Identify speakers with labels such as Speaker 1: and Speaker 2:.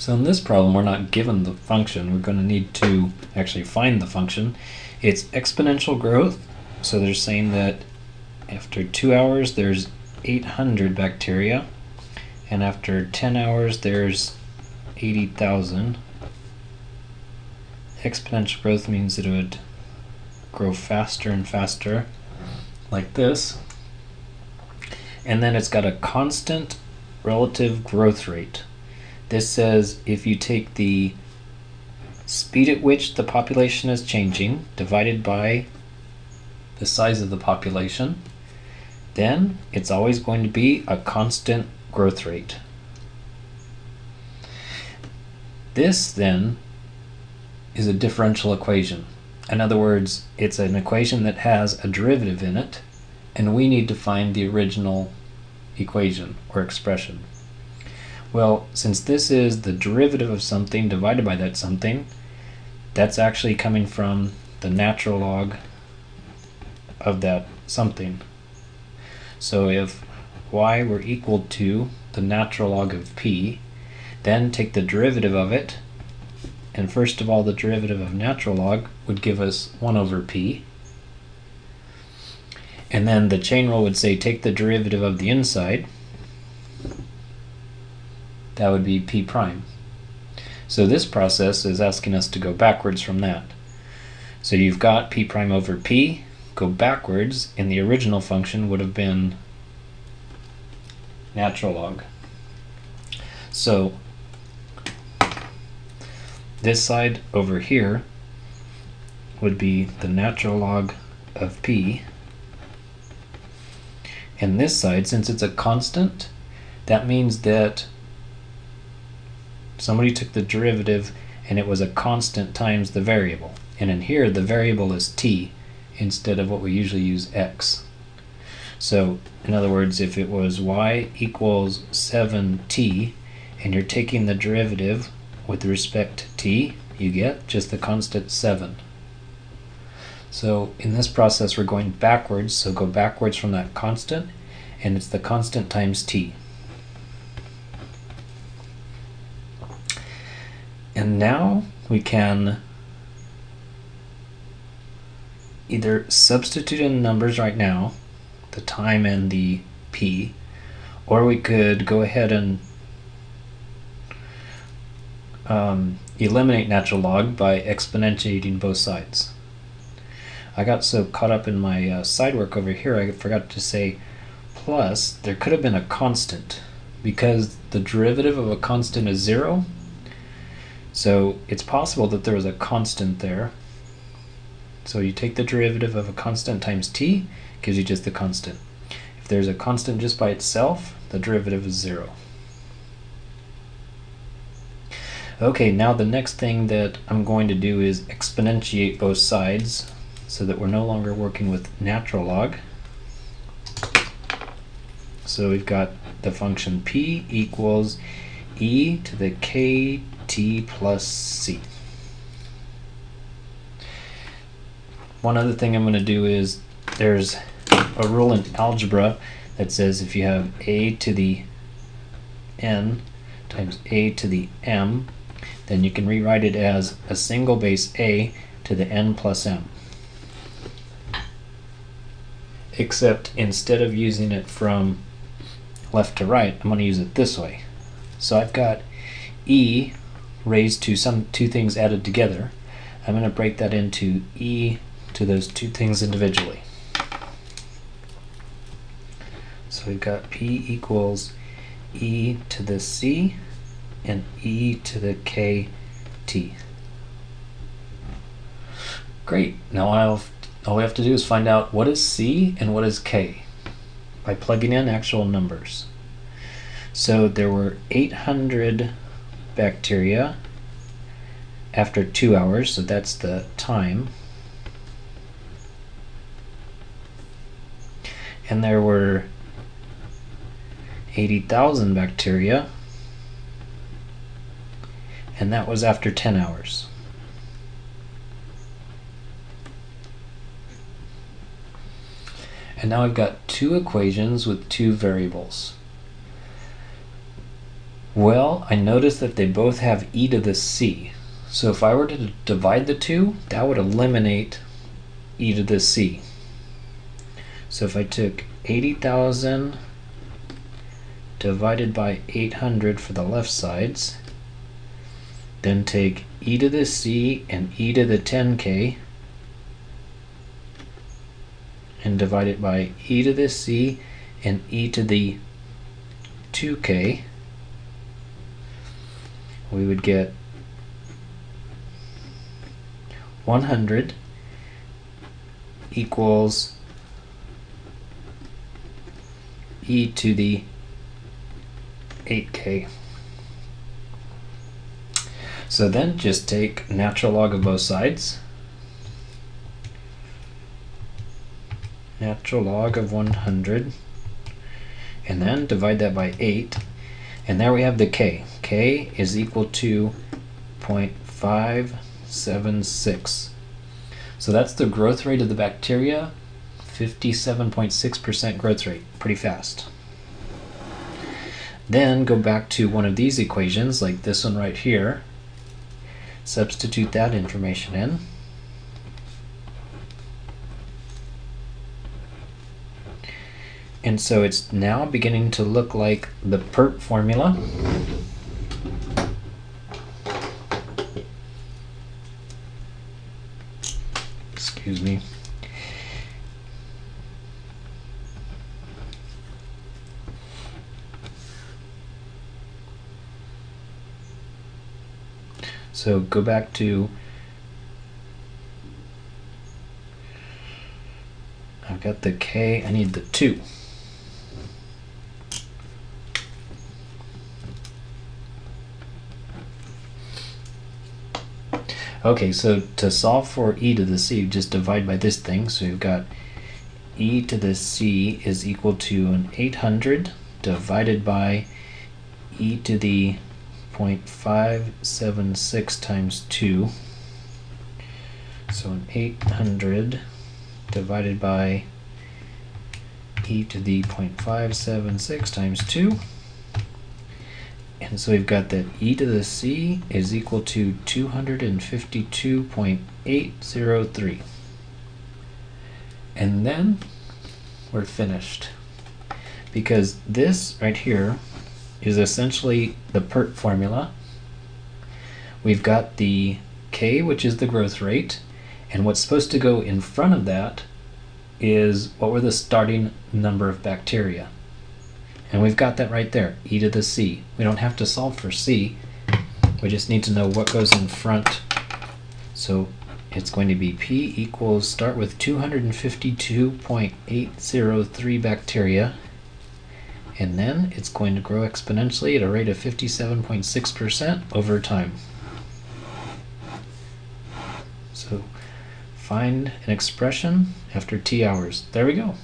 Speaker 1: So in this problem, we're not given the function. We're going to need to actually find the function. It's exponential growth. So they're saying that after 2 hours, there's 800 bacteria. And after 10 hours, there's 80,000. Exponential growth means that it would grow faster and faster, like this. And then it's got a constant relative growth rate. This says if you take the speed at which the population is changing divided by the size of the population, then it's always going to be a constant growth rate. This then is a differential equation. In other words, it's an equation that has a derivative in it, and we need to find the original equation or expression. Well, since this is the derivative of something divided by that something, that's actually coming from the natural log of that something. So if y were equal to the natural log of p, then take the derivative of it, and first of all the derivative of natural log would give us 1 over p. And then the chain rule would say take the derivative of the inside. That would be p prime. So this process is asking us to go backwards from that. So you've got p prime over p, go backwards, and the original function would have been natural log. So this side over here would be the natural log of p, and this side, since it's a constant, that means that somebody took the derivative and it was a constant times the variable. And in here the variable is t instead of what we usually use, x. So in other words, if it was y equals 7t and you're taking the derivative with respect to t, you get just the constant 7. So in this process we're going backwards, so go backwards from that constant, and it's the constant times t. And now we can either substitute in numbers right now, the time and the p, or we could go ahead and eliminate natural log by exponentiating both sides. I got so caught up in my side work over here I forgot to say plus. There could have been a constant because the derivative of a constant is 0. So it's possible that there was a constant there. So you take the derivative of a constant times t, gives you just the constant. If there's a constant just by itself, the derivative is 0. Okay, now the next thing that I'm going to do is exponentiate both sides so that we're no longer working with natural log. So we've got the function p equals e to the kt plus c. One other thing I'm going to do is there's a rule in algebra that says if you have a to the n times a to the m, then you can rewrite it as a single base a to the n plus m. Except instead of using it from left to right, I'm going to use it this way. So I've got e raised to some two things added together. I'm going to break that into e to those two things individually. So we've got p equals e to the c and e to the kt. Great. Now all we have to do is find out what is c and what is k by plugging in actual numbers. So there were 800 bacteria after 2 hours, so that's the time. And there were 80,000 bacteria, and that was after 10 hours. And now I've got two equations with two variables. Well, I noticed that they both have e to the c. So if I were to divide the two, that would eliminate e to the c. So if I took 80,000 divided by 800 for the left sides, then take e to the c and e to the 10k and divide it by e to the c and e to the 2k, we would get 100 equals e to the 8k. So then just take natural log of both sides. Natural log of 100, and then divide that by 8, and there we have the k. K is equal to 0.576. So that's the growth rate of the bacteria, 57.6% growth rate, pretty fast. Then go back to one of these equations, like this one right here, substitute that information in. And so it's now beginning to look like the PERT formula. Excuse me. So go back to, I've got the K, I need the 2. Okay, so to solve for e to the c, just divide by this thing. So you've got e to the c is equal to an 800 divided by e to the 0.576 times 2. So an 800 divided by e to the 0.576 times 2. And so we've got that e to the c is equal to 252.803. And then we're finished. Because this right here is essentially the PERT formula. We've got the K, which is the growth rate, and what's supposed to go in front of that is what were the starting number of bacteria. And we've got that right there, e to the c. We don't have to solve for c, we just need to know what goes in front. So it's going to be p equals, start with 252.803 bacteria, and then it's going to grow exponentially at a rate of 57.6% over time. So find an expression after t hours. There we go.